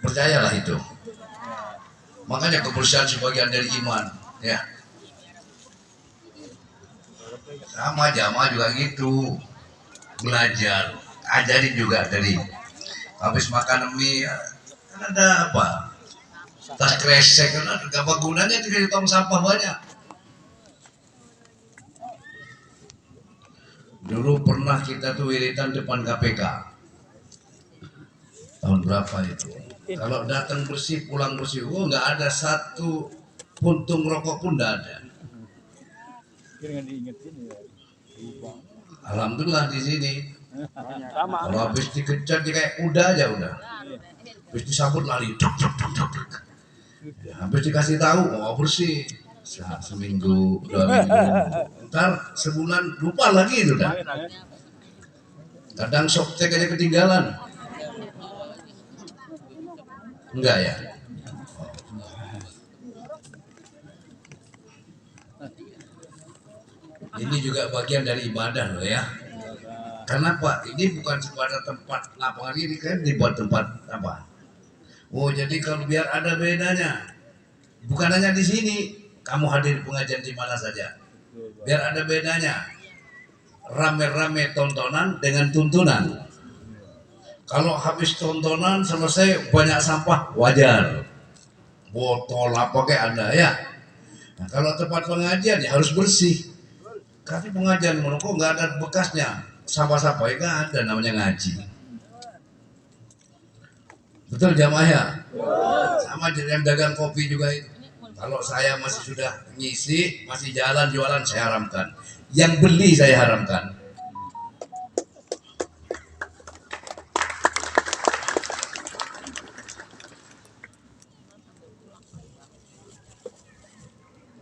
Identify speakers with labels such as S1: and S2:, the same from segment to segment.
S1: Percayalah itu. Makanya kebersihan sebagian dari iman, ya. Sama jamaah juga gitu, belajar, ajarin juga dari habis makan mie kan ada apa? Tas kresek kan ada apa gunanya di tong sampah banyak. Dulu pernah kita tuh wiritan depan KPK. Tahun berapa itu? Kalau datang bersih, pulang bersih, oh nggak ada satu puntung rokok pun nggak ada. Alhamdulillah di sini. Kalau habis dikejar dia kayak kuda aja udah. Habis disambut lari, duk, duk, duk, duk, duk. Habis dikasih tahu, oh bersih. Seminggu, 2 minggu, ntar sebulan lupa lagi itu dah. Kadang softtek aja ketinggalan. Enggak ya? Ini juga bagian dari ibadah loh ya. Kenapa? Ini bukan sekedar tempat lapangan ini kan dibuat tempat apa? Oh jadi kalau biar ada bedanya, bukan hanya di sini. Kamu hadir pengajian di mana saja, biar ada bedanya. Rame-rame tontonan dengan tuntunan. Kalau habis tontonan selesai banyak sampah wajar, botol apa kayak ada ya. Nah, kalau tempat pengajian ya harus bersih. Tapi pengajian kok nggak ada bekasnya, sampah-sampah ya nggak ada, namanya ngaji. Betul jamaah ya? Sama yang dagang kopi juga itu. Kalau saya masih sudah ngisi, masih jalan jualan, saya haramkan. Yang beli saya haramkan.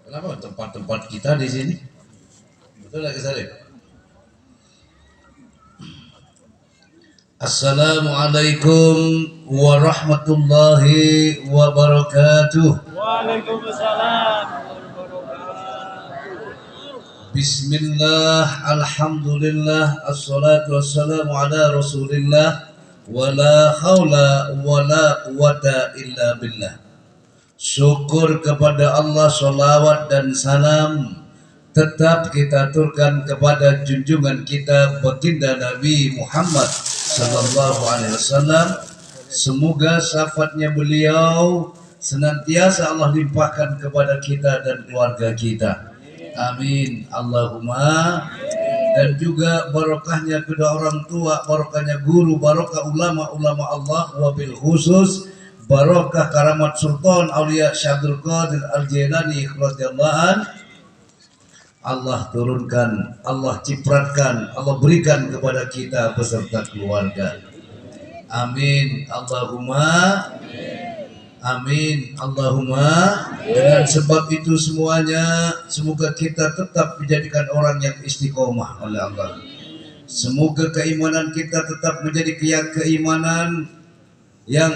S1: Kenapa tempat-tempat kita di sini? Betul lagi Salib. Assalamualaikum warahmatullahi wabarakatuh.
S2: Waalaikumsalam.
S1: Bismillah, alhamdulillah, assalatu wassalamu ala rasulillah, wala hawla wala quwata illa billah. Syukur kepada Allah, salawat dan salam tetap kita aturkan kepada junjungan kita baginda Nabi Muhammad sallallahu alaihi wasallam. Semoga syafaatnya beliau senantiasa Allah limpahkan kepada kita dan keluarga kita. Amin Allahumma. Dan juga barokahnya kedua orang tua, barokahnya guru, barokah ulama-ulama Allah, wabil khusus barokah karamat Sultan Aulia Syabdul Qadir Al-Jailani radhiyallahu anhu. Allah turunkan, Allah cipratkan, Allah berikan kepada kita beserta keluarga. Amin Allahumma. Amin Allahumma. Dengan sebab itu semuanya, semoga kita tetap dijadikan orang yang istiqomah oleh Allah. Semoga keimanan kita tetap menjadi keimanan yang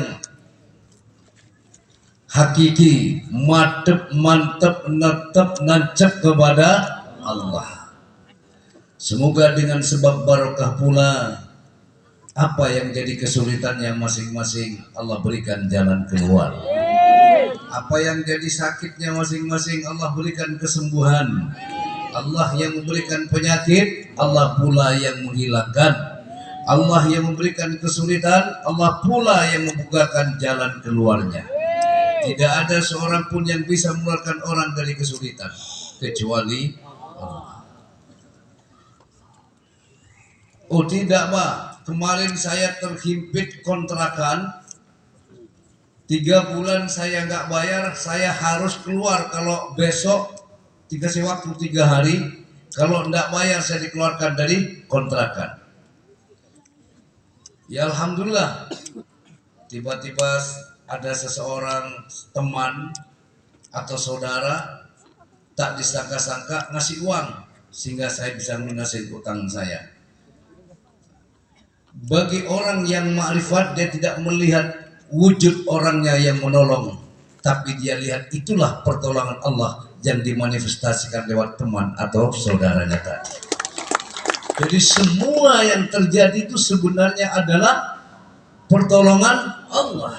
S1: hakiki, mantep, netep, nancep kepada Allah. Semoga dengan sebab barokah pula apa yang jadi kesulitan yang masing-masing Allah berikan jalan keluar. Apa yang jadi sakitnya masing-masing Allah berikan kesembuhan. Allah yang memberikan penyakit, Allah pula yang menghilangkan. Allah yang memberikan kesulitan, Allah pula yang membukakan jalan keluarnya. Tidak ada seorang pun yang bisa mengeluarkan orang dari kesulitan kecuali Allah. Oh tidak Pak, kemarin saya terhimpit kontrakan 3 bulan saya nggak bayar, saya harus keluar. Kalau besok dikasih waktu 3 hari, kalau nggak bayar saya dikeluarkan dari kontrakan. Ya Alhamdulillah, tiba-tiba ada seseorang teman atau saudara tak disangka-sangka ngasih uang sehingga saya bisa melunasi utang saya. Bagi orang yang makrifat, dia tidak melihat wujud orangnya yang menolong, tapi dia lihat itulah pertolongan Allah yang dimanifestasikan lewat teman atau saudaranya tadi. Jadi semua yang terjadi itu sebenarnya adalah pertolongan Allah.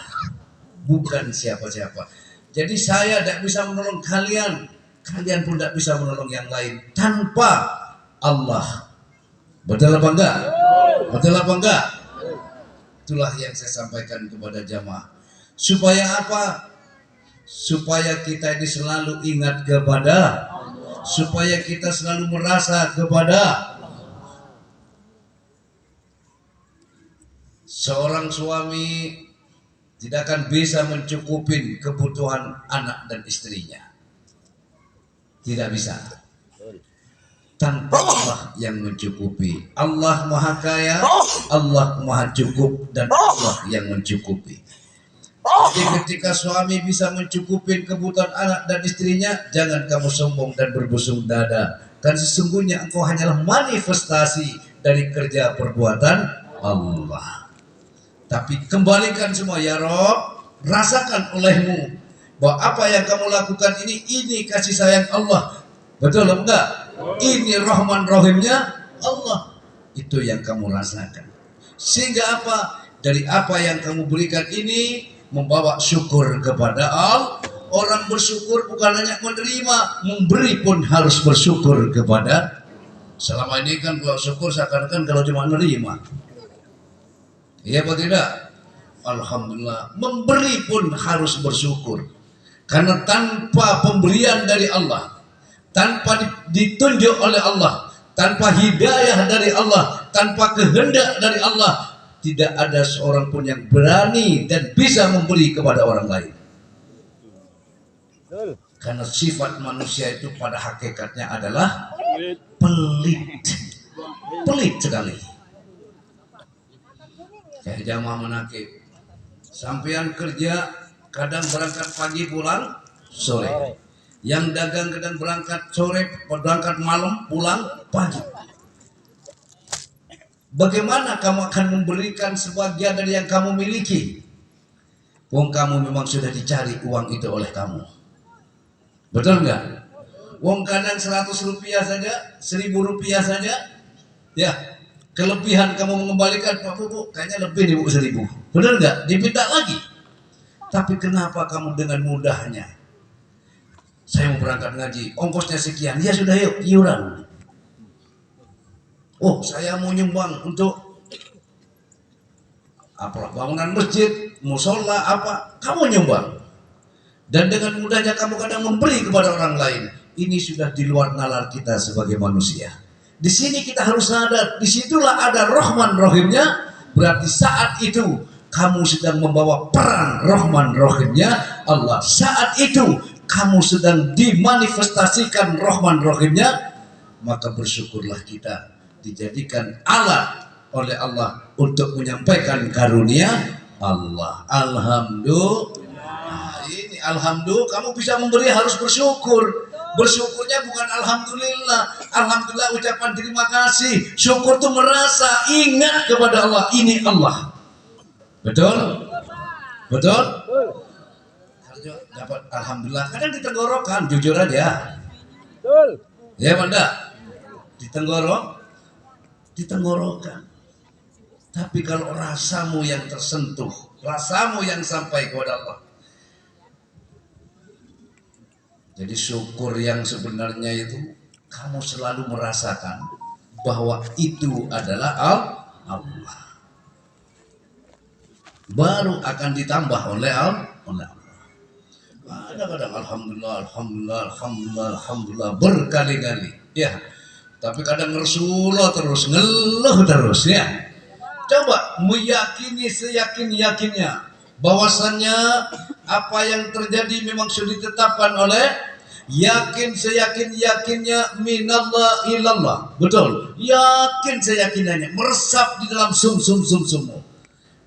S1: bukan siapa-siapa. Jadi saya tidak bisa menolong kalian, kalian pun tidak bisa menolong yang lain tanpa Allah. Betul apa enggak? Betul apa enggak? Itulah yang saya sampaikan kepada jamaah. Supaya apa? Supaya kita ini selalu ingat kepada, supaya kita selalu merasa kepada. Seorang suami tidak akan bisa mencukupi kebutuhan anak dan istrinya. Tidak bisa. Tanpa Allah yang mencukupi. Allah Maha Kaya, Allah Maha Cukup, dan Allah yang mencukupi. Jadi ketika suami bisa mencukupi kebutuhan anak dan istrinya, jangan kamu sombong dan berbusung dada. Kan sesungguhnya engkau hanyalah manifestasi dari kerja perbuatan Allah. Tapi kembalikan semua, ya Rob, rasakan olehmu bahwa apa yang kamu lakukan ini kasih sayang Allah. Betul atau enggak? Ini Rahman Rahimnya Allah. Itu yang kamu rasakan. Sehingga apa? Dari apa yang kamu berikan ini membawa syukur kepada Allah. Orang bersyukur bukan hanya menerima, memberi pun harus bersyukur kepada. Selama ini kan kalau syukur seakan-akan kalau cuma menerima. Iya apa tidak? Alhamdulillah. Memberi pun harus bersyukur. Karena tanpa pemberian dari Allah, tanpa ditunjuk oleh Allah, tanpa hidayah dari Allah, tanpa kehendak dari Allah, tidak ada seorang pun yang berani dan bisa memberi kepada orang lain. Karena sifat manusia itu pada hakikatnya adalah pelit. Pelit sekali. Ya jamaah menakib. Sampean kerja kadang berangkat pagi pulang sore. Yang dagang kadang berangkat sore, berangkat malam, pulang pagi. Bagaimana kamu akan memberikan sebagian dari yang kamu miliki? Wong kamu memang sudah dicari uang itu oleh kamu. Betul nggak? Wong kadang 100 rupiah saja, 1000 rupiah saja, ya kelebihan kamu mengembalikan, Pak Bu, kayaknya lebih nih Bu 1000. Benar nggak? Diminta lagi. Tapi kenapa kamu dengan mudahnya? Saya mau berangkat ngaji, ongkosnya sekian, ya sudah yuk, iuran. Oh, saya mau nyumbang untuk apa? Bangunan masjid, musola apa? Kamu nyumbang. Dan dengan mudahnya kamu kadang memberi kepada orang lain. Ini sudah di luar nalar kita sebagai manusia. Di sini kita harus sadar, disitulah ada Rahman Rahimnya. Berarti saat itu kamu sedang membawa peran Rahman Rahimnya Allah. Saat itu kamu sedang dimanifestasikan Rahman Rahimnya, maka bersyukurlah kita dijadikan alat oleh Allah untuk menyampaikan karunia Allah. Alhamdulillah. Nah, ini alhamdulillah, kamu bisa memberi harus bersyukur. Bersyukurnya bukan alhamdulillah. Alhamdulillah ucapan terima kasih. Syukur itu merasa ingat kepada Allah. Ini Allah. Betul? Betul? Dapat alhamdulillah. Kadang ditenggorokan, jujur aja.
S2: Betul.
S1: Ya Banda? Ditenggorokan. Tapi kalau rasamu yang tersentuh, rasamu yang sampai kepada Allah. Jadi syukur yang sebenarnya itu kamu selalu merasakan bahwa itu adalah Allah. Baru akan ditambah oleh Allah. Kadang-kadang alhamdulillah berkali-kali. Ya. Tapi kadang Rasulullah terus ngeluh terus ya. Coba meyakini seyakin-yakinnya bahwasannya apa yang terjadi memang sudah ditetapkan oleh, yakin seyakin-yakinnya minallah ilallah. Betul. Yakin seyakinannya meresap di dalam sum-sum-sum-summu.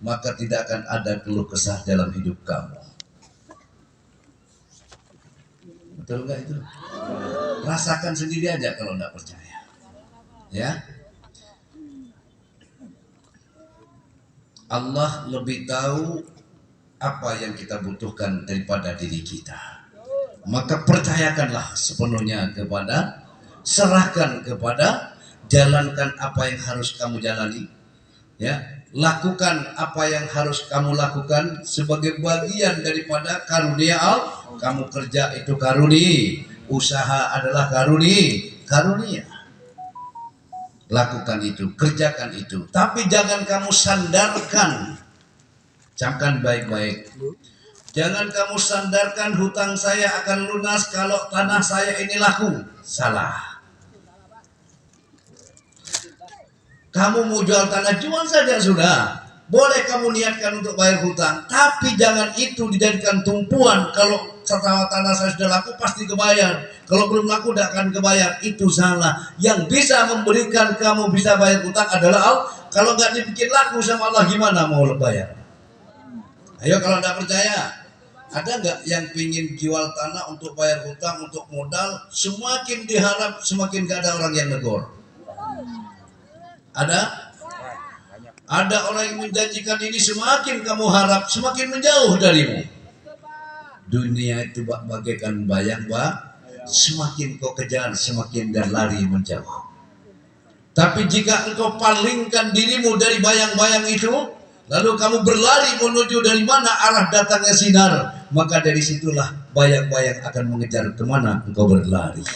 S1: Maka tidak akan ada keluh kesah dalam hidup kamu. Betul nggak itu? Rasakan sendiri aja kalau nggak percaya. Ya. Allah lebih tahu apa yang kita butuhkan daripada diri kita. Maka percayakanlah sepenuhnya kepada, serahkan kepada, jalankan apa yang harus kamu jalani. Ya. Lakukan apa yang harus kamu lakukan sebagai bagian daripada karunia Allah. Kamu kerja itu karunia, usaha adalah karunia. Lakukan itu, kerjakan itu. Tapi jangan kamu sandarkan. Camkan baik-baik. Jangan kamu sandarkan hutang saya akan lunas kalau tanah saya ini laku. Salah. Kamu mau jual tanah, jual saja sudah. Boleh kamu niatkan untuk bayar hutang, tapi jangan itu dijadikan tumpuan. Kalau setelah tanah saya sudah laku pasti kebayar. Kalau belum laku tidak akan kebayar. Itu salah. Yang bisa memberikan kamu bisa bayar hutang adalah Allah. Kalau nggak dibikin laku sama Allah, gimana mau bayar? Ayo kalau tidak percaya, ada nggak yang pingin jual tanah untuk bayar hutang, untuk modal? Semakin diharap, semakin nggak ada orang yang negor. Ada orang yang menjanjikan ini, semakin kamu harap semakin menjauh darimu. Dunia itu bagaikan bayang, semakin kau kejar semakin dan lari menjauh. Tapi jika engkau palingkan dirimu dari bayang-bayang itu, lalu kamu berlari menuju dari mana arah datangnya sinar, maka dari situlah bayang-bayang akan mengejar kemana engkau berlari.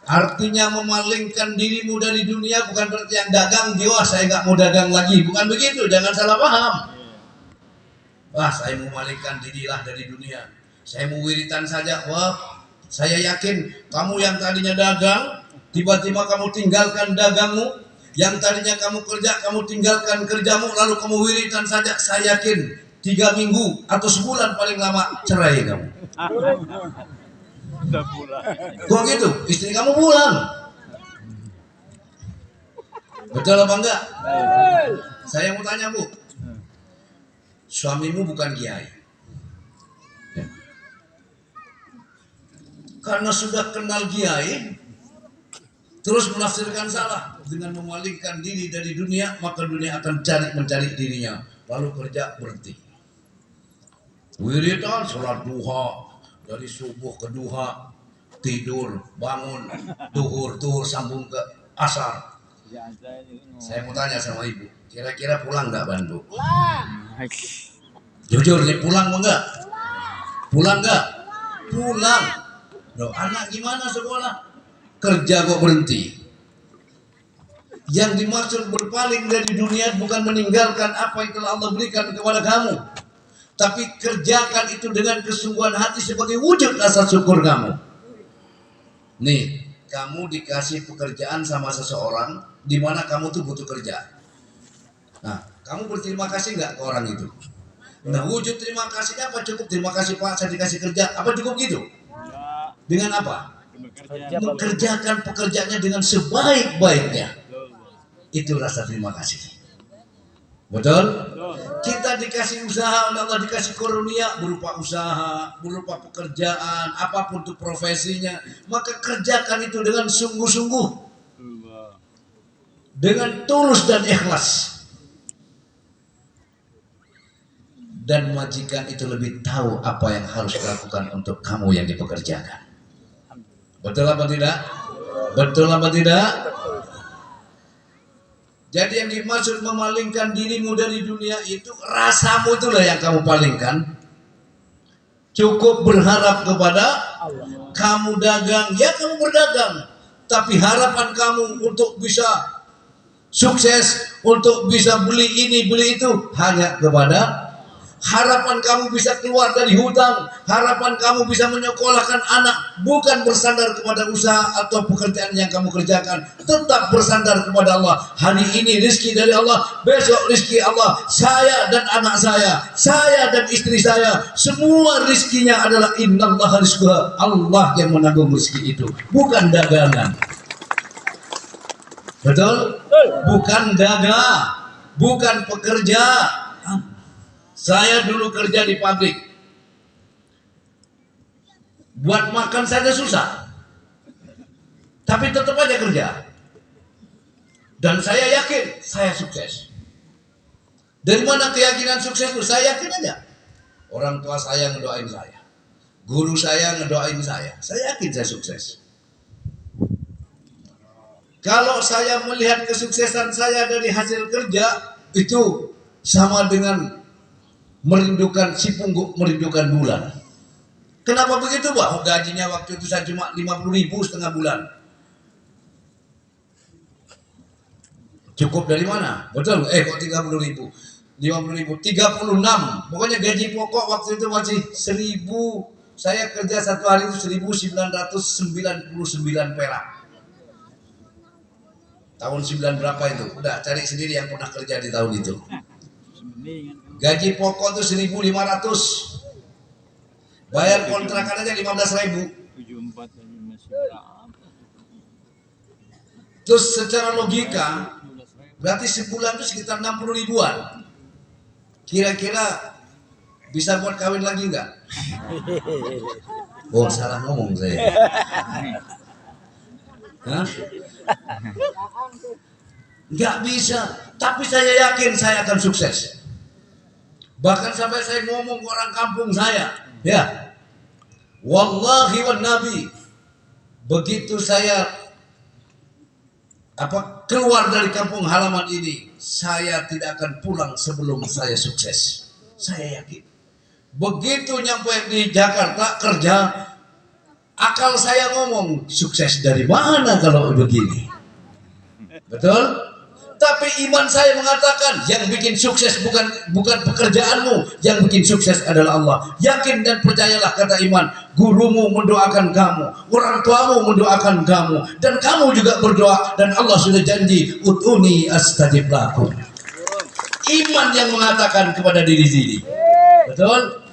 S1: Artinya memalingkan dirimu dari dunia bukan berarti yang dagang jiwa saya nggak mau dagang lagi, bukan begitu, jangan salah paham. Saya mau malingkan dirilah dari dunia, saya mau wiritan saja. Wah, saya yakin kamu yang tadinya dagang, tiba-tiba kamu tinggalkan dagangmu. Yang tadinya kamu kerja, kamu tinggalkan kerjamu, lalu kamu wiritan saja. Saya yakin 3 minggu atau sebulan paling lama cerai kamu.
S2: Udah pulang.
S1: Kok gitu? Istri kamu pulang. Betul apa enggak? Saya mau tanya, Bu. Suamimu bukan kiai. Karena sudah kenal kiai, terus menafsirkan salah dengan memalingkan diri dari dunia, maka dunia akan mencari dirinya. Lalu kerja berhenti. Wiridan sholat duha, dari subuh ke duha, tidur, bangun, duhur sambung ke asar. Saya mau tanya sama ibu, kira-kira pulang nggak Bandu? Jujur nih, pulang enggak? Pulang nggak? Pulang. Loh, anak gimana sekolah? Kerja kok berhenti. Yang dimaksud berpaling dari dunia bukan meninggalkan apa yang telah Allah berikan kepada kamu, tapi kerjakan itu dengan kesungguhan hati sebagai wujud rasa syukur kamu. Nih, kamu dikasih pekerjaan sama seseorang di mana kamu tuh butuh kerja. Nah, kamu berterima kasih nggak ke orang itu? Nah, wujud terima kasihnya apa? Cukup terima kasih Pak, saya dikasih kerja. Apa cukup gitu? Dengan apa? Mengerjakan pekerjaannya dengan sebaik-baiknya. Itu rasa terima kasih. Betul? Kita dikasih usaha oleh Allah, dikasih karunia berupa usaha, berupa pekerjaan, apapun itu profesinya, maka kerjakan itu dengan sungguh-sungguh, dengan tulus dan ikhlas. Dan majikan itu lebih tahu apa yang harus dilakukan untuk kamu yang dipekerjakan. Betul apa tidak? Betul apa tidak? Jadi yang dimaksud memalingkan dirimu dari dunia itu rasamu itulah yang kamu palingkan. Cukup berharap kepada Allah. Kamu dagang, ya kamu berdagang. Tapi harapan kamu untuk bisa sukses, untuk bisa beli ini, beli itu, hanya kepada harapan kamu bisa keluar dari hutang, harapan kamu bisa menyekolahkan anak, bukan bersandar kepada usaha atau pekerjaan yang kamu kerjakan, tetap bersandar kepada Allah. Hari ini rezeki dari Allah, besok rezeki Allah. Saya dan anak saya dan istri saya, semua rezekinya adalah innallaha rizquha. Allah yang menanggung rezeki itu, bukan dagangan. Betul? Bukan dagang, bukan pekerja. Saya dulu kerja di pabrik, buat makan saja susah, tapi tetap aja kerja. Dan saya yakin saya sukses. Dari mana keyakinan sukses itu? Saya yakin aja. Orang tua saya ngedoain saya, guru saya ngedoain saya yakin saya sukses. Kalau saya melihat kesuksesan saya dari hasil kerja, itu sama dengan merindukan si pungguk merindukan bulan. Kenapa begitu, Pak? Gajinya waktu itu saya cuma 50.000 setengah bulan. Cukup dari mana? Betul? Kok 30.000? 50.000, 36. Pokoknya gaji pokok waktu itu masih 1.000. Saya kerja satu hari itu 1.999 perak. Tahun 9 berapa itu? Udah cari sendiri yang pernah kerja di tahun itu. Gaji pokok itu 1.500. Bayar kontrakan aja 15.000. Terus secara logika berarti sebulan itu sekitar 60 ribuan. Kira-kira bisa buat kawin lagi nggak? Oh, salah ngomong saya. Hah? Nggak bisa. Tapi saya yakin saya akan sukses. Bahkan sampai saya ngomong ke orang kampung saya, ya, wallahi wa nabi, begitu saya keluar dari kampung halaman ini, saya tidak akan pulang sebelum saya sukses. Saya yakin. Begitu nyampe di Jakarta kerja, akal saya ngomong, sukses dari mana kalau begini? Betul? Tapi iman saya mengatakan yang bikin sukses bukan pekerjaanmu, yang bikin sukses adalah Allah. Yakin dan percayalah, kata iman, gurumu mendoakan kamu, orang tuamu mendoakan kamu, dan kamu juga berdoa, dan Allah sudah janji, ud'uni astajib lakum. Iman yang mengatakan kepada diri sendiri. Betul?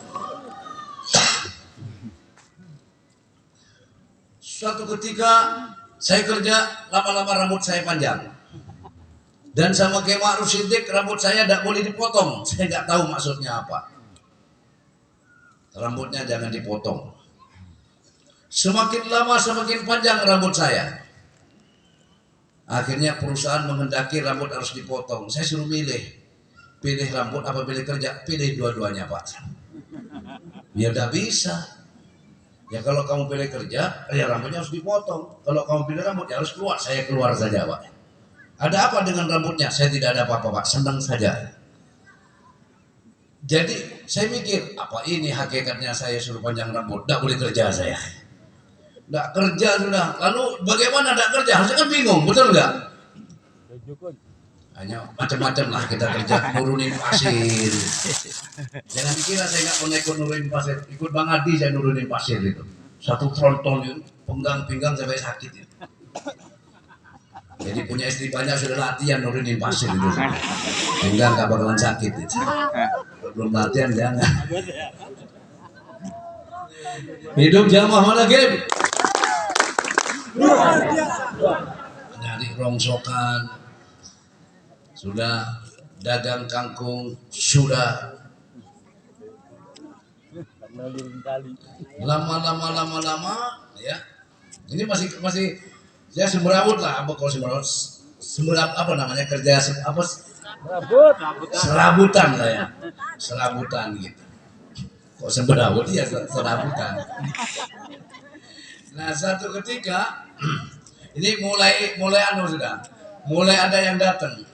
S1: Suatu ketika saya kerja, lama-lama rambut saya panjang. Dan sama Kiai Ma'ruf Siddiq, rambut saya tidak boleh dipotong. Saya nggak tahu maksudnya apa. Rambutnya jangan dipotong. Semakin lama semakin panjang rambut saya. Akhirnya perusahaan menghendaki rambut harus dipotong. Saya suruh milih. Pilih rambut apa pilih kerja? Pilih dua-duanya, Pak. Ya udah bisa. Ya kalau kamu pilih kerja, ya rambutnya harus dipotong. Kalau kamu pilih rambut, ya harus keluar. Saya keluar saja, Pak. Ada apa dengan rambutnya? Saya tidak ada apa-apa, Pak. Senang saja. Jadi saya mikir, apa ini hakikatnya saya suruh panjang rambut? Tidak boleh kerja saya. Tidak kerja sudah. Lalu bagaimana tidak kerja? Harusnya kan bingung, betul nggak? Hanya macam-macam lah kita kerja, nurunin pasir. Jangan dikira saya nggak pernah ikut nurunin pasir. Ikut Bang Adi saya nurunin pasir itu. 1 tronton itu, pinggang sampai sakit itu. Jadi punya istri banyak sudah latihan nurunin pasir itu. Pinggang nggak bakalan sakit itu. Belum latihan jangan. Hidup jamaah mana game? Nyari rongsokan. Sudah dagang kangkung, sudah lama ya. Ini masih ya semberawut lah, apa kalau semberawut apa namanya, kerja apa serabutan lah ya, serabutan gitu. Kok semberawut ya serabutan. Nah satu ketika ini mulai sudah mulai ada yang datang.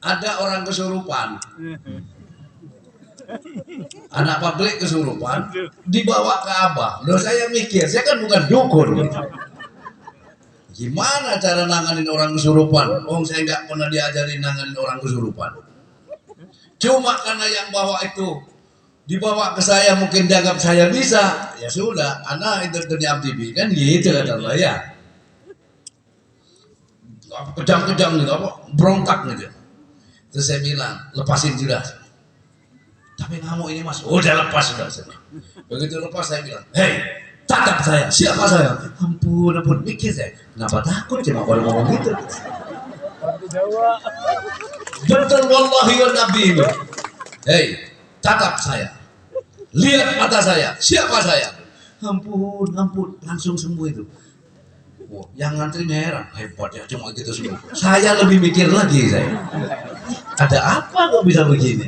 S1: Ada orang kesurupan, anak pabrik kesurupan, dibawa ke Abah. Loh saya mikir, saya kan bukan dukun. Gimana cara nanganin orang kesurupan? Saya nggak pernah diajarin nanganin orang kesurupan. Cuma karena yang bawa itu dibawa ke saya, mungkin dianggap saya bisa. Ya sudah, anak itu dunia TV kan gitu kata Allah ya. Kejang-kejang gitu, berontak gitu. Terus saya bilang, lepasin sudah. Tapi ngamuk ini mas, udah lepas sudah. Begitu lepas saya bilang, hei, tatap saya, siapa saya? Ampun, mikir saya. Kenapa takut cuma kalau ngomong gitu? Betul wallahi wa nabi. Hei, tatap saya. Lihat mata saya, siapa saya? Ampun, langsung sembuh itu. Oh, yang ngantrinya heran, hebat ya, cuma gitu semua. Saya lebih mikir lagi saya. Ada apa kok bisa begini?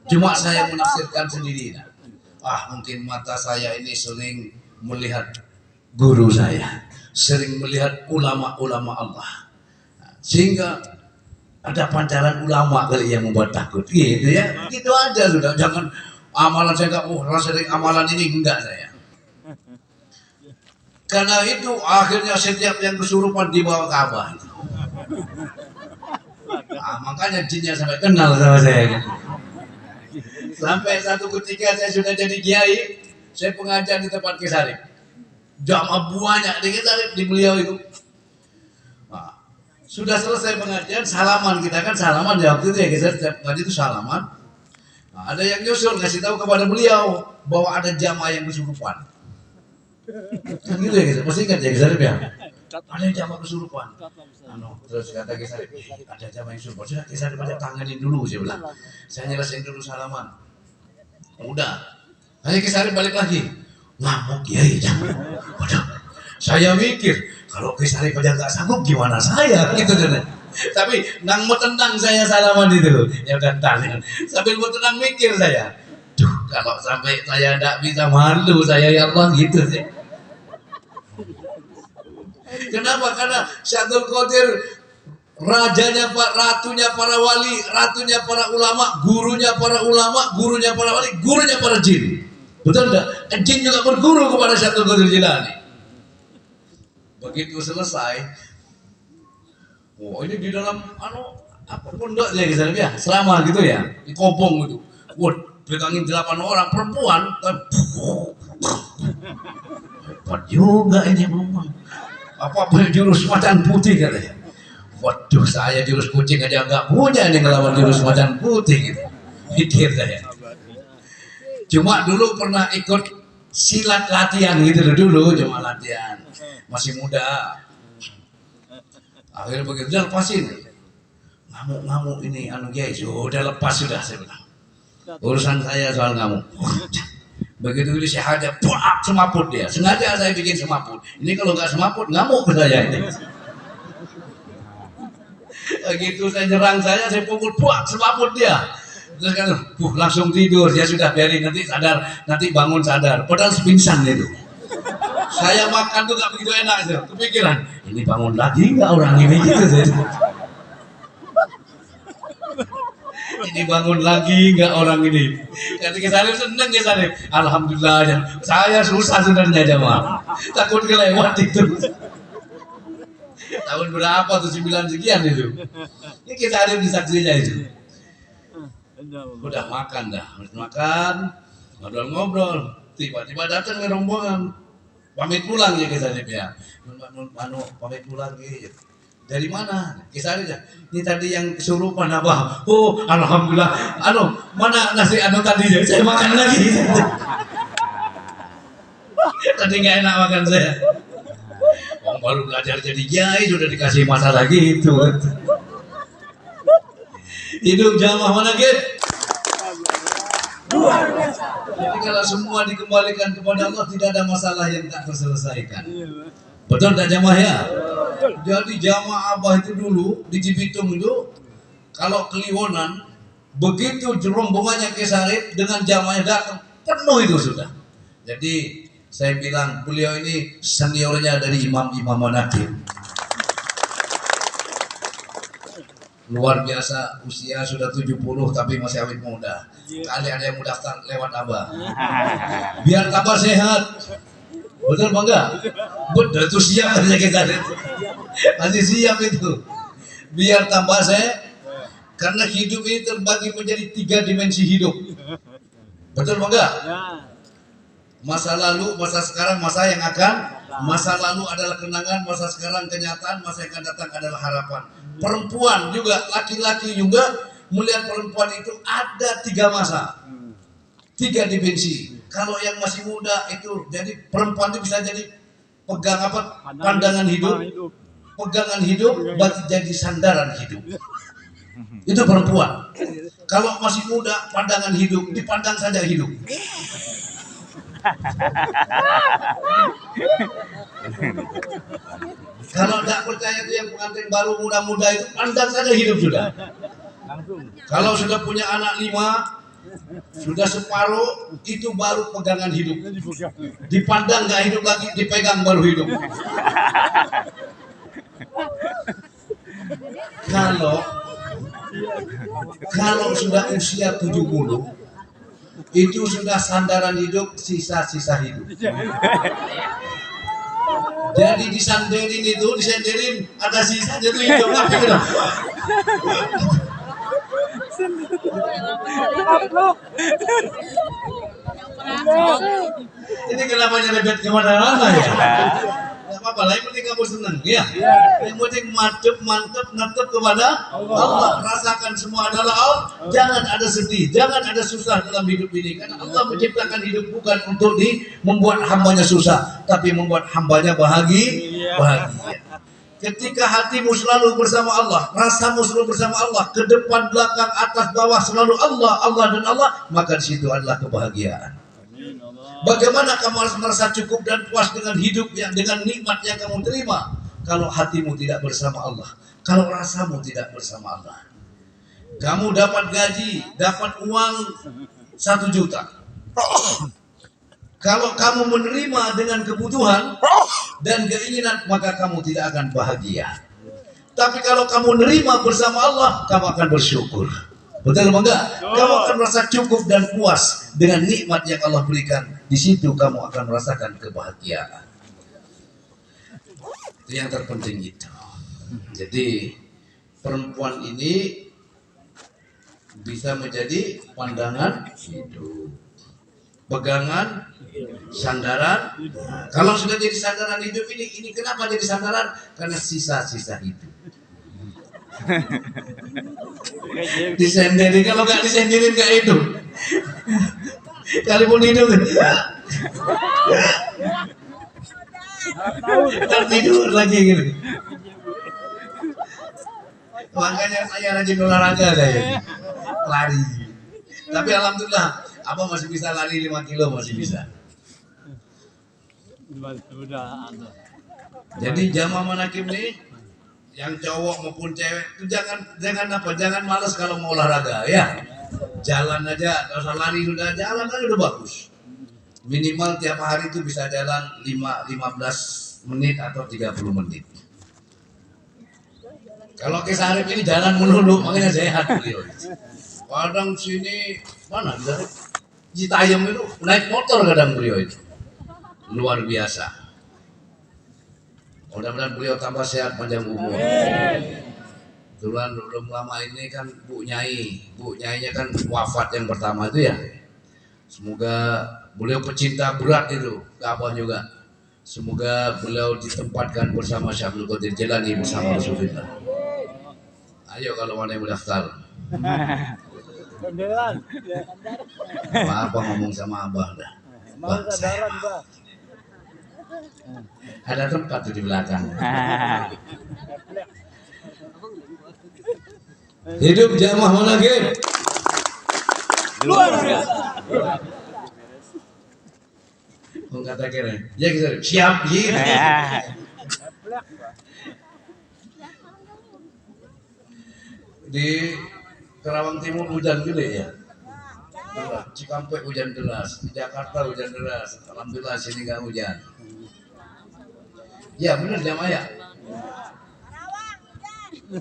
S1: Cuma saya menafsirkan sendiri. Mungkin mata saya ini sering melihat guru saya, sering melihat ulama-ulama Allah, sehingga ada pancaran ulama kali yang membuat takut, gitu ya, gitu aja sudah. Jangan amalan saya nggak, sering amalan ini enggak saya. Karena itu akhirnya setiap yang kesurupan dibawa ke Abah. Nah, makanya jinnya sampai kenal sama saya. Sampai satu ketika saya sudah jadi kiai, saya pengajar di tempat Kisarip. Jamaah banyak di Kisarip di beliau itu. Nah, sudah selesai pengajian, salaman, kita kan salaman ya waktu itu ya, kita setiap ngaji itu salaman. Nah, ada yang nyusul ngasih tahu kepada beliau bahwa ada jamaah yang kesurupan. Kan gitu ya, kita pasti ingat ya Kisarip ya. Ada yang jamaah kesurupan. Terus kata Kisarip, ada jamaah yang kesurupan. Sudah Kisarip aja tanganin dulu, saya bilang. Saya nyelesain dulu salaman. Udah. Hanya Kisarip balik lagi. Ngamuk kiai jangan. Waduh. Saya mikir kalau Kisarip aja nggak sanggup gimana saya gitu deh. Tapi nang mau tendang saya salaman itu. Ya udah tanya. Sambil mau tenang mikir saya. Duh, kalau sampai saya tidak bisa malu saya ya Allah gitu sih. Kenapa? Karena Syaikhul Qadir rajanya Pak, ratunya para wali, ratunya para ulama, gurunya para ulama, gurunya para wali, gurunya para jin. Betul enggak? Jin juga berguru kepada Syaikhul Qadir Jilani. Begitu selesai, ini di dalam apa pondok ya Kisarip ya, selama gitu ya, di kobong gitu. Wah, pegangin 8 orang perempuan kan. Hebat juga ini memang. Apa jurus macan putih katanya. Waduh, saya jurus kucing aja nggak punya nih ngelawan jurus macan putih gitu. Pikir saya. Cuma dulu pernah ikut silat latihan gitu dulu, cuma latihan. Masih muda. Akhirnya begitu dia lepasin. Ngamuk ini kiai sudah lepas sudah saya bilang. Urusan saya soal ngamuk. Begitu ini saya ada puak semaput dia. Sengaja saya bikin semaput. Ini kalau nggak semaput ngamuk ke saya ini. Begitu saya nyerang saya pukul puak semaput dia. Terus kan langsung tidur. Ya sudah biarin nanti sadar, nanti bangun sadar. Padahal pingsan itu. Saya makan tuh nggak begitu enak itu. Kepikiran ini bangun lagi nggak orang ini gitu sih. Ini bangun lagi nggak orang ini. Ketika saya seneng ya saya, alhamdulillah ya. Saya susah sebenarnya jamaah. Takut kelewat itu. Tahun berapa tuh 9 sekian itu. Ini kita ada di saksinya itu. Udah makan dah, makan, ngobrol-ngobrol. Tiba-tiba datang ke rombongan. Pamit pulang ya Kisarip ya. Pamit pulang gitu. Dari mana? Kisarip ya. Ini tadi yang kesurupan apa? Oh, alhamdulillah. Mana nasi tadi? Saya makan lagi. Tadi nggak enak makan saya. Baru belajar jadi kiai sudah dikasih masalah gitu. Hidup jamaah mana gitu? Luar biasa. Jadi kalau semua dikembalikan kepada Allah tidak ada masalah yang tak terselesaikan. Betul tak jamaah ya? Jadi jamaah Abah itu dulu di Cibitung itu kalau Kliwonan begitu rombongannya Kisarip dengan jamaahnya datang penuh itu sudah. Jadi saya bilang beliau ini seniornya dari imam-imam manaqib. Luar biasa, usia sudah 70 tapi masih awet muda. Kali ada yang mau daftar lewat Abah. Biar tambah sehat. Betul bangga? Betul itu siap aja kita itu. Masih siap itu. Biar tambah sehat. Karena hidup ini terbagi menjadi 3 dimensi hidup. Betul bangga? Masa lalu, masa sekarang, masa yang akan. Masa lalu adalah kenangan, masa sekarang kenyataan, masa yang akan datang adalah harapan. Perempuan juga, laki-laki juga melihat perempuan itu ada 3 masa, 3 dimensi. Kalau yang masih muda itu jadi perempuan itu bisa jadi pegang apa? Pandangan hidup, pegangan hidup, berarti jadi sandaran hidup. Itu perempuan. Kalau masih muda, pandangan hidup, dipandang saja hidup. Kalau tidak percaya itu yang pengantin baru muda-muda itu pandang saja hidup sudah. Kalau sudah punya anak 5, Sudah separuh itu baru pegangan hidup. Dipandang nggak hidup lagi, dipegang baru hidup. Kalau sudah usia 70, itu sudah sandaran hidup, sisa-sisa hidup. Jadi disenderin ada sisa jadi hidup apa gitu. Ini kenapa nyelebet kemana-mana ya? Gak apa-apa lah, yang penting kamu senang ya. Yang penting mantep natep kepada Allah. Rasakan semua adalah Allah. Jangan ada sedih, jangan ada susah dalam hidup ini. Karena Allah menciptakan hidup bukan untuk membuat hambanya susah, tapi membuat hambanya bahagia. Ketika hatimu selalu bersama Allah, rasamu selalu bersama Allah, ke depan, belakang, atas, bawah selalu Allah, Allah dan Allah, maka di situ adalah kebahagiaan. Bagaimana kamu harus merasa cukup dan puas dengan hidup yang dengan nikmat yang kamu terima kalau hatimu tidak bersama Allah, kalau rasamu tidak bersama Allah. Kamu dapat gaji, dapat uang 1 juta. Kalau kamu menerima dengan kebutuhan dan keinginan, maka kamu tidak akan bahagia. Tapi kalau kamu menerima bersama Allah, kamu akan bersyukur. Betul apa enggak? Kamu akan merasa cukup dan puas dengan nikmat yang Allah berikan. Di situ kamu akan merasakan kebahagiaan. Itu yang terpenting itu. Jadi perempuan ini bisa menjadi pandangan hidup, pegangan, sandaran. Kalau sudah jadi sandaran hidup ini kenapa jadi sandaran? Karena sisa-sisa hidup. Disenderin, kalau nggak disenderin nggak hidup. Kalaupun hidup tertidur lagi gitu. Makanya saya rajin olahraga saya, lari. Tapi alhamdulillah, apa masih bisa lari 5 kilo masih bisa. Jadi jamaah manakim nih, yang cowok maupun cewek itu jangan malas kalau mau olahraga ya. Jalan aja, kalau usah lari, sudah jalan aja udah bagus. Minimal tiap hari itu bisa jalan 15 menit atau 30 menit. Kalau ke Sarip ini jalan melulu, makanya sehat beliau. Kadang sini mana dari Citayam itu naik motor kadang beliau itu. Luar biasa. Mudah-mudahan beliau tambah sehat panjang umur. Kebetulan belum lama ini kan Bu Nyainya kan wafat yang pertama itu ya. Semoga beliau pecinta berat itu, Ka'bah juga. Semoga beliau ditempatkan bersama Syekh Abdul Qadir Jilani bersama Rasulullah. Ayo kalau mana yang mendaftar. Apa ngomong sama Abah dah. Ada tempat tuh di belakang. Hidup jamaah manaqib. Luar biasa. Kata kira, ya kita siap gitu. Di Karawang Timur hujan gede ya. Cikampek hujan deras, di Jakarta hujan deras. Alhamdulillah sini nggak hujan. Ya benar jamaah ya.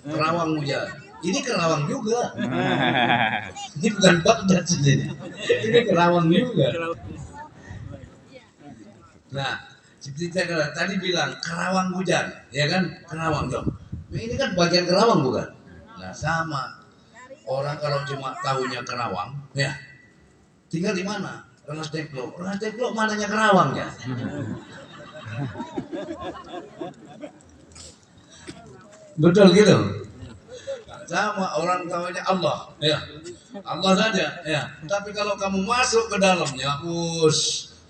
S1: Karawang hujan. Ini Karawang juga. Ini bukan Baghdad sini. Ini Karawang juga. Nah, seperti saya tadi bilang Karawang hujan, ya kan? Karawang dong. Nah, ini kan bagian Karawang bukan? Nah sama. Orang kalau cuma tahunya Karawang, ya tinggal di mana? Rengas Dengklok. Rengas Dengklok mananya Karawang ya? Betul gitu. Sama orang tahunya Allah, ya Allah saja, ya. Tapi kalau kamu masuk ke dalamnya,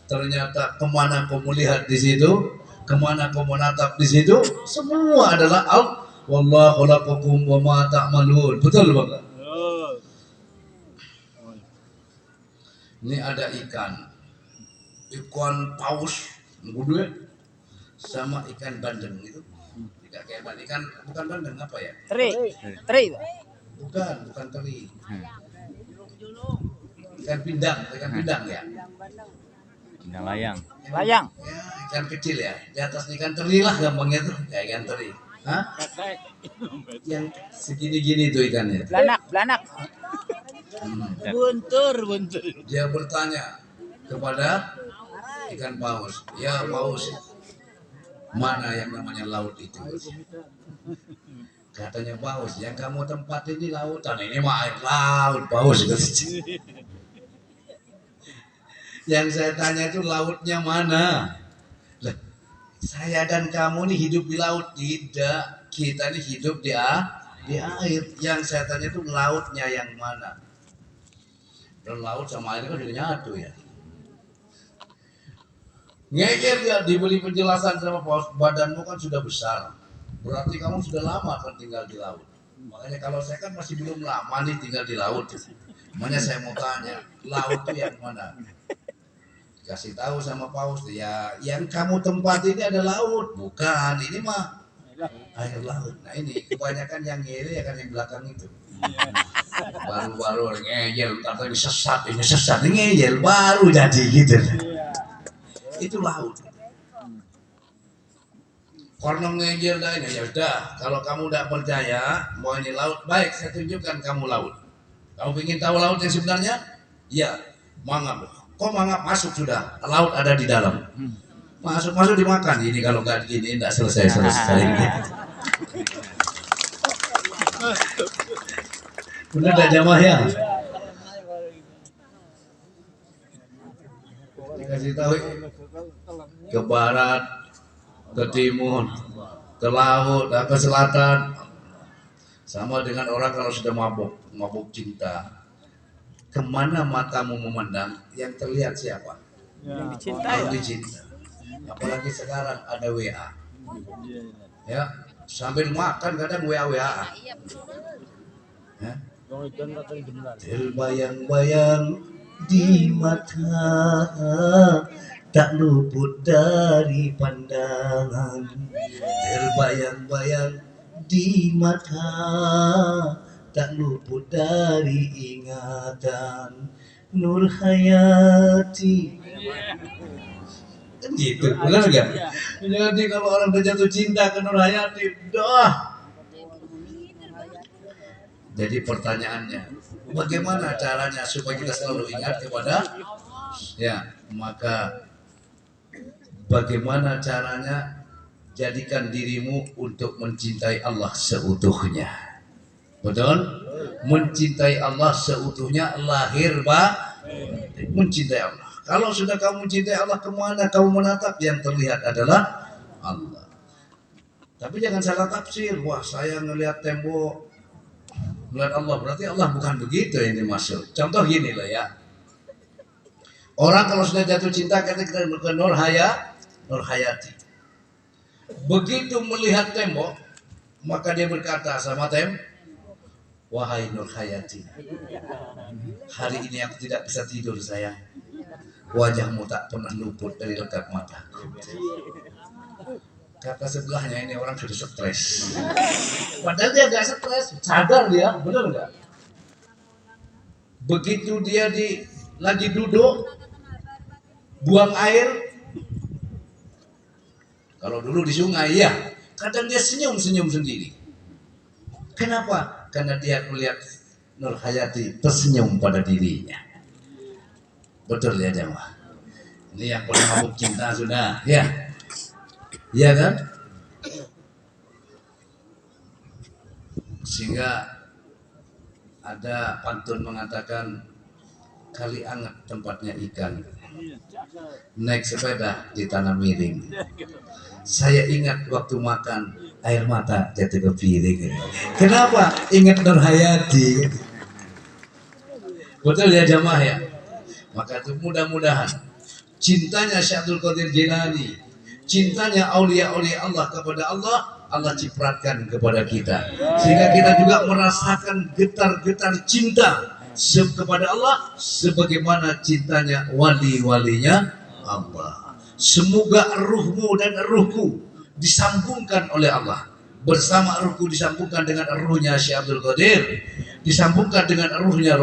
S1: ternyata kemana kamu lihat di situ, kemana kamu natap di situ, semua adalah Allah. Wallahu khalaqakum wa ma ta'malun. Betul Bapak? Ini ada ikan paus, gede, sama ikan bandeng itu. Tidak kayak ikan, bukan bandeng apa ya? Teri. Bukan teri. ikan pindang ya.
S3: Ikan layang. Layang.
S1: Ya, ikan kecil ya. Di atas ikan teri lah gampangnya tuh, ya ikan teri. Hah? Yang segini-gini tuh ikannya.
S3: Belanak. Buntur.
S1: Dia bertanya kepada ikan paus, ya paus, mana yang namanya laut itu? Katanya paus, yang kamu tempat ini lautan, ini mah air laut paus. Yang saya tanya itu lautnya mana? Lah, saya dan kamu nih hidup di laut, tidak. Kita ini hidup di air. Yang saya tanya itu lautnya yang mana? Dan laut sama air kan sudah nyatu ya. Ngejer dia, diberi penjelasan sama paus, badanmu kan sudah besar, berarti kamu sudah lama kan tinggal di laut. Makanya kalau saya kan masih belum lama nih tinggal di laut. Makanya saya mau tanya, laut itu yang mana? Kasih tahu sama paus, ya yang kamu tempat ini ada laut, bukan, ini mah air laut. Nah ini kebanyakan yang ngiri ya kan yang belakang itu. Baru-baru ngeyel, kata ini sesat, ngeyel baru jadi gitu. Itu laut. Karena ngeyel dah ini, ya sudah. Kalau kamu tidak percaya, mau ini laut, baik saya tunjukkan kamu laut. Kamu ingin tahu laut yang sebenarnya? Ya, mangap. Kok mangap masuk sudah? Laut ada di dalam. Masuk dimakan. Ini kalau nggak gini tidak selesai. Benar dah jamaah ya? Dikasih tahu ke barat, ke timur, ke laut, ke selatan. Sama dengan orang kalau sudah mabuk cinta. Kemana matamu memandang, yang terlihat siapa?
S3: Yang dicintai.
S1: Yang dicinta. Apalagi sekarang ada WA. Ya, sambil makan kadang WA. Ya. Terbayang-bayang di mata, tak luput dari pandangan. Terbayang-bayang di mata, tak luput dari ingatan. Nur Hayati. Kan gitu, benar nggak? Jadi kalau orang udah jatuh cinta ke Nur Hayati, dah. Jadi pertanyaannya, bagaimana caranya supaya kita selalu ingat kepada, ya, maka bagaimana caranya jadikan dirimu untuk mencintai Allah seutuhnya. Betul? Mencintai Allah seutuhnya, lahir mencintai Allah. Kalau sudah kamu mencintai Allah, kemana kamu menatap? Yang terlihat adalah Allah. Tapi jangan salah tafsir. Wah, saya ngelihat tembok, melihat Allah, berarti Allah bukan begitu yang dimaksud. Contoh gini lah ya. Orang kalau sudah jatuh cinta kita ke Nur Hayati. Begitu melihat tembok, maka dia berkata sama wahai Nur Hayati, hari ini aku tidak bisa tidur sayang. Wajahmu tak pernah luput dari lekap mataku. Kata sebelahnya, ini orang sudah stres. Padahal dia gak stres, sadar dia, benar nggak? Begitu dia lagi duduk, buang air. Kalau dulu di sungai ya, kadang dia senyum sendiri. Kenapa? Karena dia melihat Nur Hayati tersenyum pada dirinya. Betul ya jemaah. Ini yang paling mabuk cinta sudah, ya. Iya kan? Sehingga ada pantun mengatakan, kali anget tempatnya ikan, naik sepeda di tanah miring. Saya ingat waktu makan, air mata jatuh ke piring. Kenapa? Ingat Nur Hayati. Betul ya jamaah ya? Maka itu mudah-mudahan cintanya Syekh Abdul Qadir Jilani, cintanya aulia-aulia Allah kepada Allah, Allah cipratkan kepada kita, sehingga kita juga merasakan getar-getar cinta kepada Allah sebagaimana cintanya wali-walinya Allah. Semoga ruhmu dan ruhku disambungkan oleh Allah, bersama ruhku disambungkan dengan ruhnya Syekh Abdul Qadir, disambungkan dengan ruhnya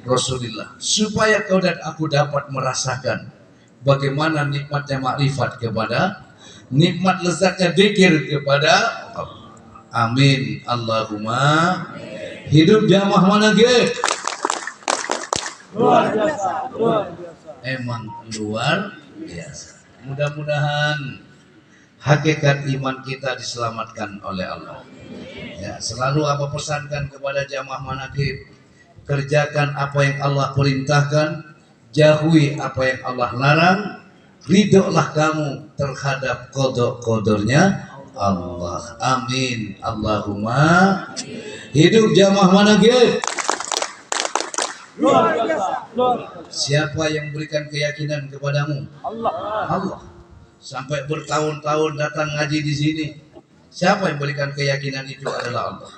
S1: Rasulullah, supaya kau dan aku dapat merasakan bagaimana nikmatnya makrifat kepada, nikmat lezatnya dzikir kepada Allah. Amin Allahumma. Hidup jamaah mana ge?
S2: Luar biasa, luar biasa.
S1: Emang luar biasa. Mudah-mudahan hakikat iman kita diselamatkan oleh Allah. Ya, selalu apa pesankan kepada jamaah manakib, kerjakan apa yang Allah perintahkan, jauhi apa yang Allah larang, ridholah kamu terhadap qada-qadarnya Allah. Amin Allahumma. Hidup jamaah manakib.
S2: Luar biasa, luar biasa.
S1: Siapa yang berikan keyakinan kepadamu?
S2: Allah.
S1: Allah. Sampai bertahun-tahun datang ngaji di sini. Siapa yang berikan keyakinan itu adalah Allah.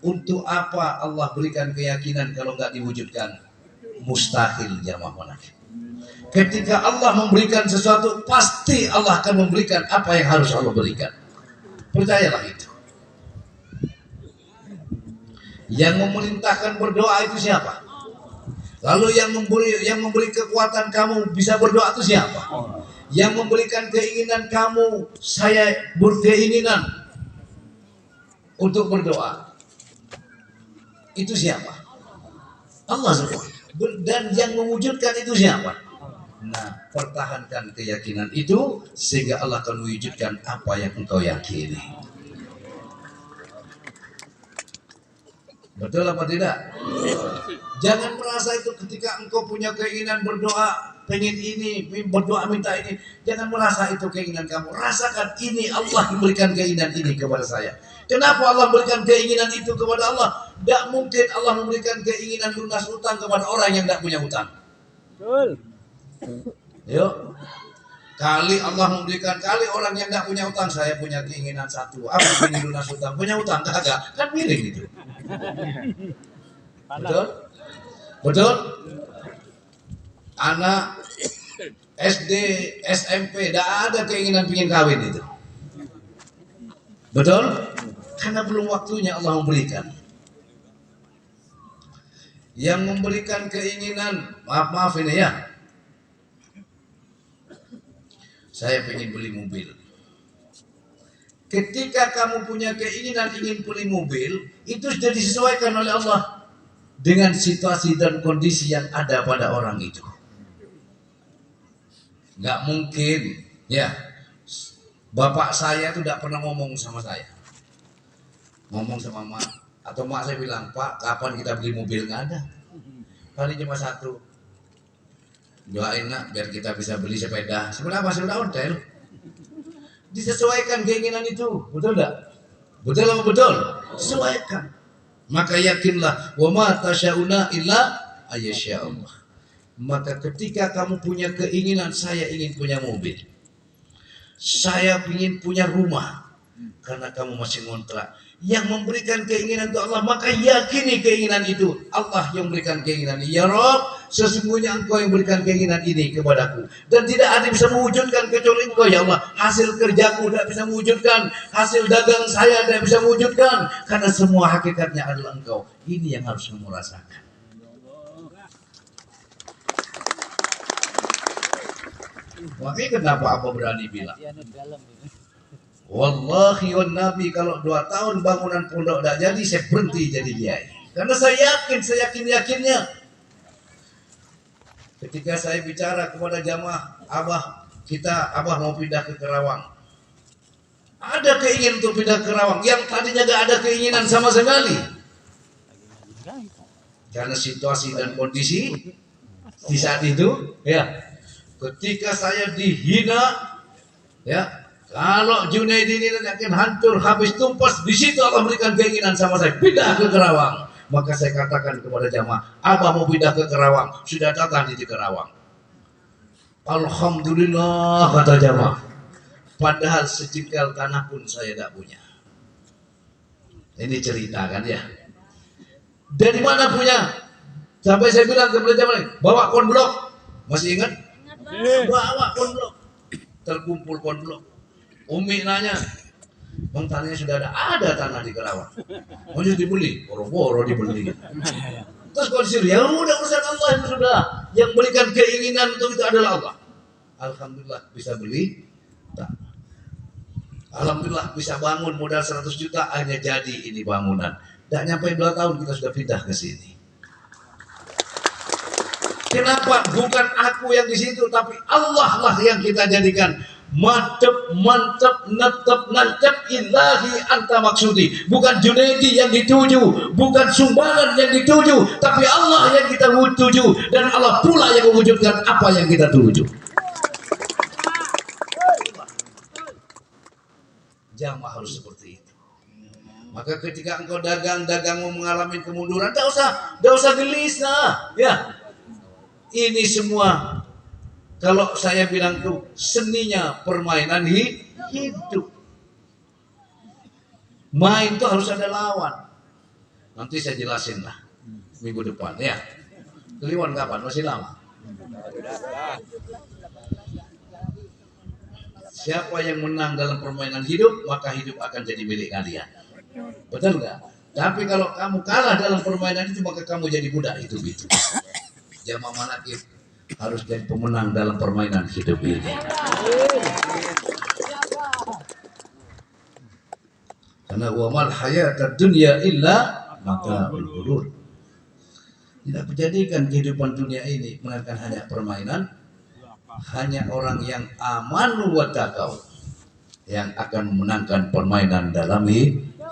S1: Untuk apa Allah berikan keyakinan kalau nggak diwujudkan? Mustahil jamaah manakib. Ketika Allah memberikan sesuatu, pasti Allah akan memberikan apa yang harus Allah berikan. Percayalah itu. Yang memerintahkan berdoa itu siapa? Lalu yang memberi kekuatan kamu bisa berdoa itu siapa? Yang memberikan keinginan kamu, saya berkeinginan untuk berdoa, itu siapa? Allah semua. Dan yang mewujudkan itu siapa? Nah, pertahankan keyakinan itu sehingga Allah akan mewujudkan apa yang engkau yakini. Betul apa tidak? Jangan merasa itu ketika engkau punya keinginan berdoa, pengen ini, berdoa minta ini. Jangan merasa itu keinginan kamu. Rasakan ini Allah memberikan keinginan ini kepada saya. Kenapa Allah memberikan keinginan itu kepada Allah? Tidak mungkin Allah memberikan keinginan lunas utang kepada orang yang tidak punya utang.
S2: Betul.
S1: Yuk. Kali Allah memberikan, kali orang yang tidak punya utang, saya punya keinginan satu. Apa ini lunas utang? Punya utang? Kagak. Kan miring itu. Betul? Betul? Anak SD, SMP, tidak ada keinginan ingin kawin itu. Betul? Karena belum waktunya Allah memberikan. Yang memberikan keinginan, maaf ini ya, saya ingin beli mobil. Ketika kamu punya keinginan ingin beli mobil, itu sudah disesuaikan oleh Allah dengan situasi dan kondisi yang ada pada orang itu. Nggak mungkin, ya. Bapak saya itu tidak pernah ngomong sama saya. Ngomong sama mak, atau mak saya bilang, Pak, kapan kita beli mobil? Nggak ada. Kali cuma satu. Doain nak biar kita bisa beli sepeda. Sepeda apa? Sepeda ontel. Disesuaikan keinginan itu, betul enggak? Betul apa betul? Sesuaikan. Maka yakinlah, wa ma tasyauna illa ayyasha Allah. Maka ketika kamu punya keinginan, saya ingin punya mobil, saya ingin punya rumah, karena kamu masih ngontrak. Yang memberikan keinginan itu Allah, maka yakini keinginan itu Allah yang memberikan keinginan. Ya Rabb, sesungguhnya Engkau yang memberikan keinginan ini kepadaku, dan tidak ada yang bisa mewujudkan kecuali Engkau ya Allah. Hasil kerjaku tidak bisa mewujudkan, hasil dagang saya tidak bisa mewujudkan, karena semua hakikatnya adalah Engkau. Ini yang harus kamu rasakan. Makanya kenapa apa berani bilang, wallahi wa nabi, kalau 2 tahun bangunan pondok tidak jadi, saya berhenti jadi kiai. Karena saya yakinnya. Ketika saya bicara kepada jamaah, Abah mau pindah ke Kerawang. Ada keinginan untuk pindah ke Kerawang, yang tadinya gak ada keinginan sama sekali. Karena situasi dan kondisi di saat itu, ya. Ketika saya dihina, ya. Kalau Junaidi ini akan hancur, habis tumpas, di situ Allah berikan keinginan sama saya, pindah ke Kerawang. Maka saya katakan kepada jamaah, Abah mau pindah ke Kerawang, sudah datang di Kerawang. Alhamdulillah, kata jamaah. Padahal sejengkal tanah pun saya tidak punya. Ini cerita kan ya. Dari mana punya? Sampai saya bilang kepada jamaah, bawa konblok. Masih ingat? Bawa konblok. Terkumpul konblok. Umi nanya, bang, tanahnya sudah ada tanah di Kerawang. Mau dibeli, boro-boro dibeli. Terus kalau disuruh, ya udah urusan Allah yang sudah. Yang berikan keinginan untuk itu adalah Allah. Alhamdulillah bisa beli. Tak. Alhamdulillah bisa bangun modal 100 juta hanya jadi ini bangunan. Tidak nyampe 2 tahun kita sudah pindah ke sini. Kenapa? Bukan aku yang di situ, tapi Allah lah yang kita jadikan. Mantep, mantep, netep, nancep, ilahi anta maksudi. Bukan Junaidi yang dituju, bukan sumbangan yang dituju, tapi Allah yang kita tuju. Dan Allah pula yang mewujudkan apa yang kita tuju. Jamaah harus seperti itu. Maka ketika engkau dagangmu mengalami kemunduran, tidak usah gelisah. Ya, ini semua kalau saya bilang tuh seninya permainan hidup. Main tuh harus ada lawan. Nanti saya jelasin lah minggu depan ya. Kliwon kapan? Masih lama. Siapa yang menang dalam permainan hidup, maka hidup akan jadi milik kalian. Betul nggak? Tapi kalau kamu kalah dalam permainan itu, maka kamu jadi budak hidup itu. Jamaah manakib harus jadi pemenang dalam permainan hidup ini. Karena wamal hayatad dunya illa mata'ul ghurur. Tidak dijadikan kehidupan dunia ini melainkan hanya permainan. Hanya orang yang amanu wa taqau yang akan memenangkan permainan dalam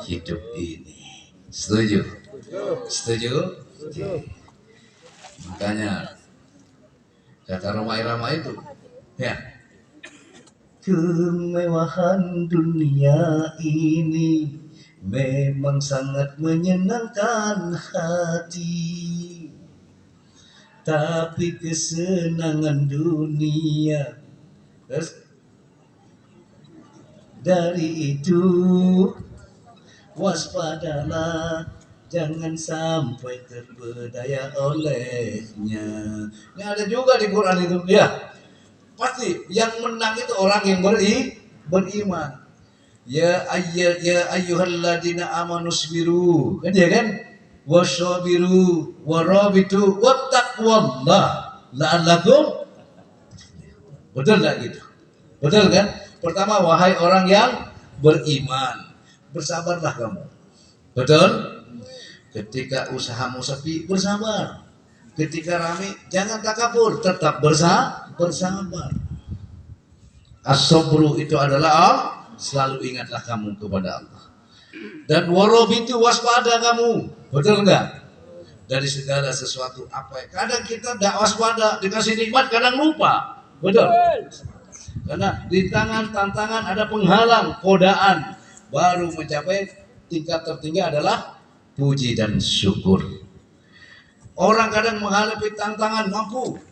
S1: hidup ini. Setuju? Setuju? Makanya kata Ramai itu, ya, kemewahan dunia ini memang sangat menyenangkan hati. Tapi kesenangan dunia dari itu waspadalah, jangan sampai terpedaya olehnya. Ini ada juga di Quran itu ya. Pasti yang menang itu orang yang beriman. Ya ayyuhalladzina amanu sabiru. Kan dia kan? Wasyabiru warabitu wattaqwallah la'allakum. Betul enggak gitu? Betul kan? Pertama, wahai orang yang beriman, bersabarlah kamu. Betul? Ketika usahamu sepi, bersabar. Ketika ramai, jangan takabur, tetap bersabar. As-sabru itu adalah selalu ingatlah kamu kepada Allah. Dan warabitu waspada kamu. Betul enggak? Dari segala sesuatu apa yang kadang kita tidak waspada, dikasih nikmat kadang lupa. Betul? Karena rintangan, tantangan, ada penghalang, godaan. Baru mencapai tingkat tertinggi adalah puji dan syukur. Orang kadang menghadapi tantangan mampu,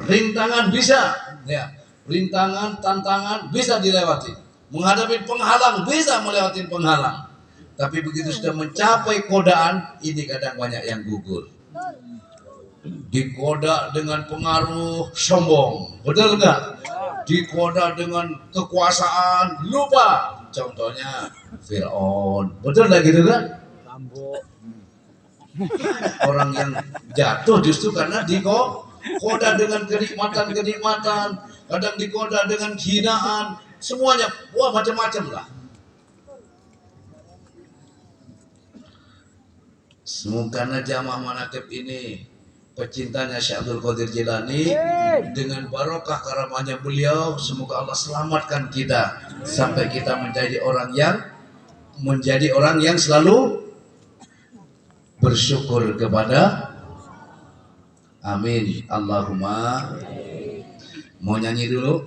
S1: rintangan bisa, ya, rintangan, tantangan bisa dilewati. Menghadapi penghalang bisa melewati penghalang. Tapi begitu sudah mencapai godaan, ini kadang banyak yang gugur. Digoda dengan pengaruh sombong, betul enggak? Digoda dengan kekuasaan, lupa. Contohnya Fir'aun, betul enggak gitu kan? Orang yang jatuh justru karena digoda dengan kenikmatan, kadang digoda dengan hinaan, semuanya, wah macam-macam lah. Semoga jamaah manaqib ini pecintanya Syekh Abdul Qadir Jilani dengan barokah karamahnya beliau, semoga Allah selamatkan kita sampai kita menjadi orang yang selalu bersyukur kepada. Amin Allahumma. Mau nyanyi dulu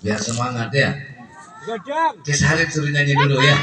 S1: biar semangat ya. Kisah suruh nyanyi dulu ya.